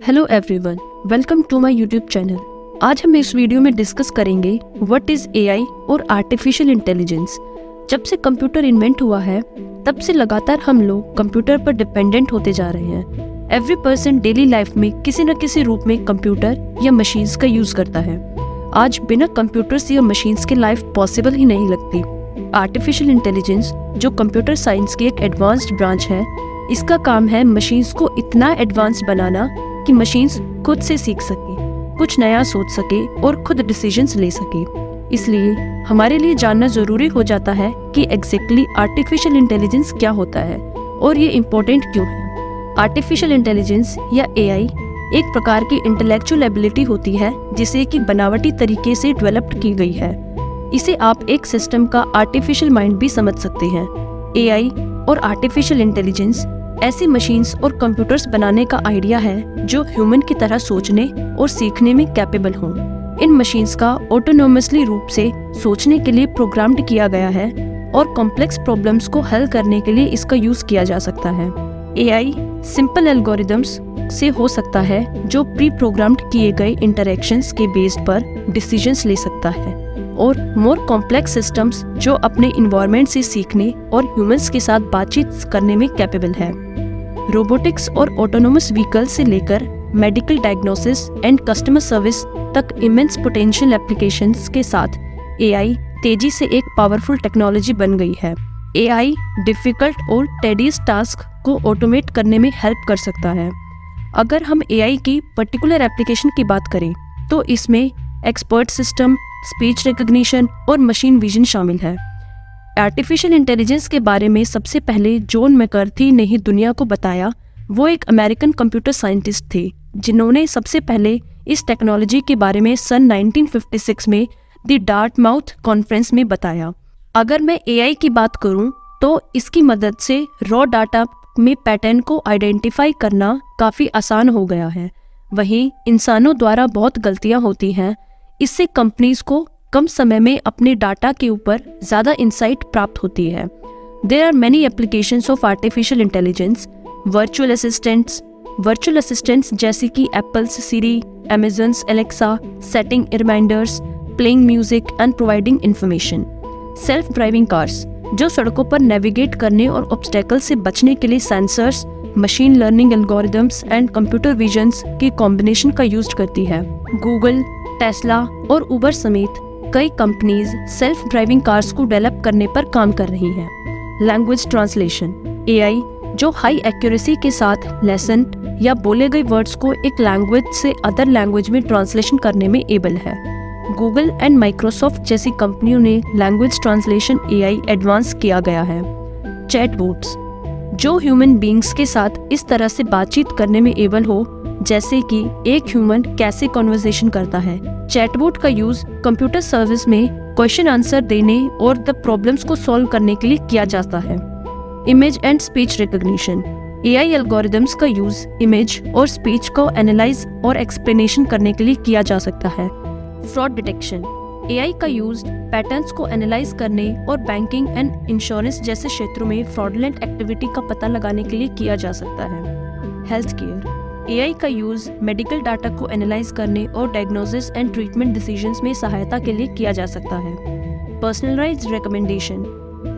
Hello everyone, welcome to my YouTube channel. आज हम इस वीडियो में डिस्कस करेंगे व्हाट इज एआई और आर्टिफिशियल इंटेलिजेंस। जब से कंप्यूटर इन्वेंट हुआ है तब से लगातार हम लोग कंप्यूटर पर डिपेंडेंट होते जा रहे हैं। एवरी पर्सन डेली लाइफ में किसी न किसी रूप में कंप्यूटर या मशीन्स का यूज करता है। आज बिना कंप्यूटर्स या मशीन्स के लाइफ पॉसिबल ही नहीं लगती। आर्टिफिशियल इंटेलिजेंस, जो कंप्यूटर साइंस की एक एडवांस्ड ब्रांच है, इसका काम है मशीन्स को इतना एडवांस बनाना कि मशीन्स खुद से सीख सके, कुछ नया सोच सके और खुद डिसीजंस ले सके। इसलिए हमारे लिए जानना जरूरी हो जाता है कि एग्जैक्टली आर्टिफिशियल इंटेलिजेंस क्या होता है और ये इम्पोर्टेंट क्यों है। आर्टिफिशियल इंटेलिजेंस या एआई एक प्रकार की इंटेलेक्चुअल एबिलिटी होती है जिसे कि बनावटी तरीके से डेवलप्ड की गई है। इसे आप एक सिस्टम का आर्टिफिशियल माइंड भी समझ सकते हैं। एआई और आर्टिफिशियल इंटेलिजेंस ऐसी मशीन्स और कंप्यूटर्स बनाने का आइडिया है जो ह्यूमन की तरह सोचने और सीखने में कैपेबल हों। इन मशीन्स का ऑटोनोमसली रूप से सोचने के लिए प्रोग्राम्ड किया गया है और कॉम्प्लेक्स प्रॉब्लम्स को हल करने के लिए इसका यूज किया जा सकता है। एआई सिंपल एल्गोरिदम्स से हो सकता है जो प्री प्रोग्राम्ड किए गए इंटरैक्शंस के बेस्ड पर डिसीजंस ले सकता है, और मोर कॉम्प्लेक्स सिस्टम्स जो अपने इन्वायरमेंट से सीखने और ह्यूमंस के साथ बातचीत करने में कैपेबल है। रोबोटिक्स और ऑटोनोमस व्हीकल से लेकर medical diagnosis and customer service तक इमेंस पोटेंशियल एप्लीकेशंस के साथ एआई तेजी से एक पावरफुल टेक्नोलॉजी बन गई है। एआई डिफिकल्ट और टेडियस टास्क को ऑटोमेट करने में हेल्प कर सकता है। अगर हम एआई की पर्टिकुलर एप्लीकेशन की बात करें तो इसमें एक्सपर्ट सिस्टम, स्पीच रिकग्निशन और मशीन विजन शामिल है। आर्टिफिशियल इंटेलिजेंस के बारे में सबसे पहले जॉन मैकर्थी ने ही दुनिया को बताया। वो एक अमेरिकन कंप्यूटर साइंटिस्ट थे जिन्होंने सबसे पहले इस टेक्नोलॉजी के बारे में सन 1956 में द डार्टमाउथ कॉन्फ्रेंस में बताया। अगर मैं एआई की बात करूं तो इसकी मदद से रॉ डाटा में पैटर्न को आइडेंटिफाई करना काफ़ी आसान हो गया है। वहीं इंसानों द्वारा बहुत गलतियां होती हैं। इससे कंपनीज को कम समय में अपने डाटा के ऊपर ज़्यादा इंसाइट प्राप्त होती है। There are many applications of artificial intelligence. Virtual assistants जैसे कि Apple's Siri, Amazon's Alexa, setting reminders, playing music and providing information. Self driving cars जो सड़कों पर नेविगेट करने और ऑब्स्टेकल से बचने के लिए sensors, machine learning algorithms and computer visions के कॉम्बिनेशन का यूज करती है। गूगल, टेस्ला और उबर समेत कई कंपनीज सेल्फ ड्राइविंग कार्स को डेवलप करने पर काम कर रही हैं। लैंग्वेज ट्रांसलेशन, एआई जो हाई एक्यूरेसी के साथ लेसन या बोले गए वर्ड्स को एक लैंग्वेज से अदर लैंग्वेज में ट्रांसलेशन करने में एबल है। गूगल एंड माइक्रोसॉफ्ट जैसी कंपनियों ने लैंग्वेज ट्रांसलेशन एआई एडवांस किया गया है। चैटबॉट्स जो ह्यूमन बीइंग्स के साथ इस तरह से बातचीत करने में एबल हो जैसे कि एक ह्यूमन कैसे कॉन्वर्सेशन करता है। चैटबॉट का यूज कंप्यूटर सर्विस में क्वेश्चन आंसर देने और द प्रॉब्लम्स को सॉल्व करने के लिए किया जाता है। Image and speech recognition, AI algorithms का यूज इमेज और स्पीच को एनालाइज और एक्सप्लेनेशन करने के लिए किया जा सकता है। फ्रॉड डिटेक्शन, एआई का यूज पैटर्न्स को एनालाइज करने और बैंकिंग एंड इंश्योरेंस जैसे क्षेत्रों में फ्रॉडलेंट एक्टिविटी का पता लगाने के लिए किया जा सकता है। हेल्थ केयर, एआई का यूज मेडिकल डाटा को एनालाइज करने और डायग्नोसिस एंड ट्रीटमेंट डिसीजंस में सहायता के लिए किया जा सकता है। पर्सनलाइज्ड रिकमेंडेशन,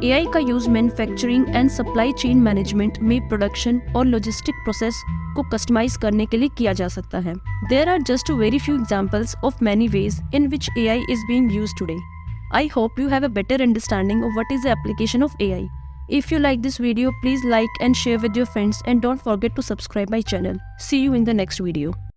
एआई का use manufacturing and supply chain management में प्रोडक्शन और लॉजिस्टिक प्रोसेस को कस्टमाइज करने के लिए किया जा सकता है। There are just very few examples of many ways in which AI is being used today. I hope you have a better understanding of what is the application of AI. If you like this video, please like and share with your friends and don't forget to subscribe my channel. See you in the next video.